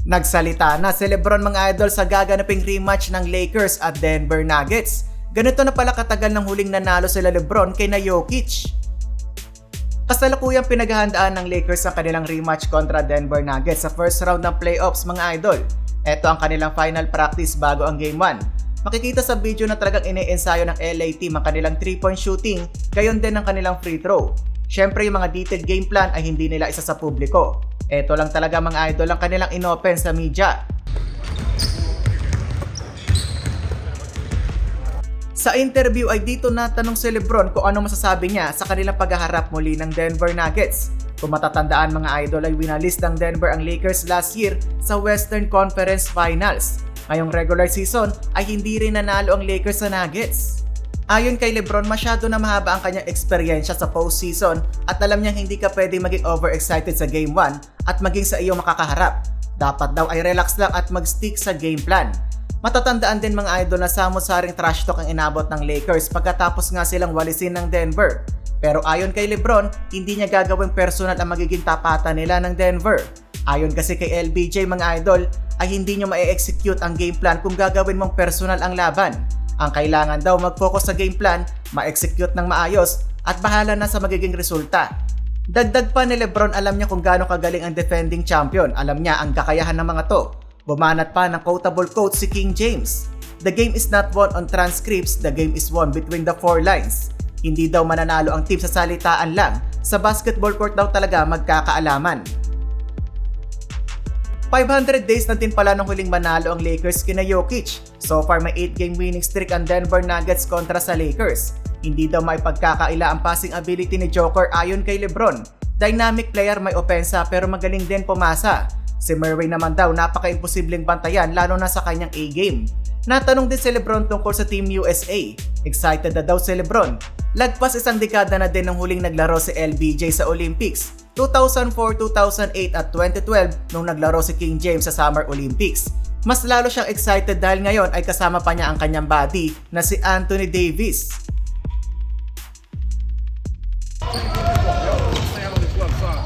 Nagsalita na si Lebron mga idol sa gaganaping rematch ng Lakers at Denver Nuggets. Ganito na pala katagal ng huling nanalo sila Lebron kay na Jokic. Kasalukuyang pinaghahandaan ng Lakers ang kanilang rematch kontra Denver Nuggets sa first round ng playoffs mga idol. Ito ang kanilang final practice bago ang Game 1. Makikita sa video na talagang ine-ensayo ng LA team ang kanilang 3-point shooting, gayon din ang kanilang free throw. Syempre yung mga detailed game plan ay hindi nila isa sa publiko. Ito lang talaga mga idol ang kanilang inopen sa media. Sa interview ay dito natanong si Lebron kung ano masasabi niya sa kanilang paghaharap muli ng Denver Nuggets. Kung matatandaan mga idol ay winalist ng Denver ang Lakers last year sa Western Conference Finals. Ngayong regular season ay hindi rin nanalo ang Lakers sa Nuggets. Ayon kay Lebron, masyado na mahaba ang kanyang eksperyensya sa postseason at alam niyang hindi ka pwede maging overexcited sa Game 1 at maging sa iyong makakaharap. Dapat daw ay relax lang at mag-stick sa game plan. Matatandaan din mga idol na samot-saring trash talk ang inabot ng Lakers pagkatapos nga silang walisin ng Denver. Pero ayon kay Lebron, hindi niya gagawing personal ang magiging tapatan nila ng Denver. Ayon kasi kay LBJ mga idol, ay hindi niyo ma-execute ang game plan kung gagawin mong personal ang laban. Ang kailangan daw mag-focus sa game plan, ma-execute ng maayos, at bahala na sa magiging resulta. Dagdag pa ni Lebron, alam niya kung gaano kagaling ang defending champion, alam niya ang kakayahan ng mga to. Bumanat pa ng quotable quote si King James. The game is not won on transcripts, the game is won between the four lines. Hindi daw mananalo ang team sa salitaan lang, sa basketball court daw talaga magkakaalaman. 500 days na din pala nung huling manalo ang Lakers kina Jokic. So far may 8-game winning streak ang Denver Nuggets kontra sa Lakers. Hindi daw may pagkakaila ang passing ability ni Joker ayon kay Lebron. Dynamic player, may opensa pero magaling din pumasa. Si Murray naman daw napaka-imposibleng bantayan lalo na sa kanyang A-game. Natanong din si Lebron tungkol sa Team USA. Excited na daw si Lebron. Lagpas isang dekada na din ng huling naglaro si LBJ sa Olympics. 2004, 2008 at 2012 nung naglaro si King James sa Summer Olympics. Mas lalo siyang excited dahil ngayon ay kasama pa niya ang kanyang buddy na si Anthony Davis. Stay on this left side.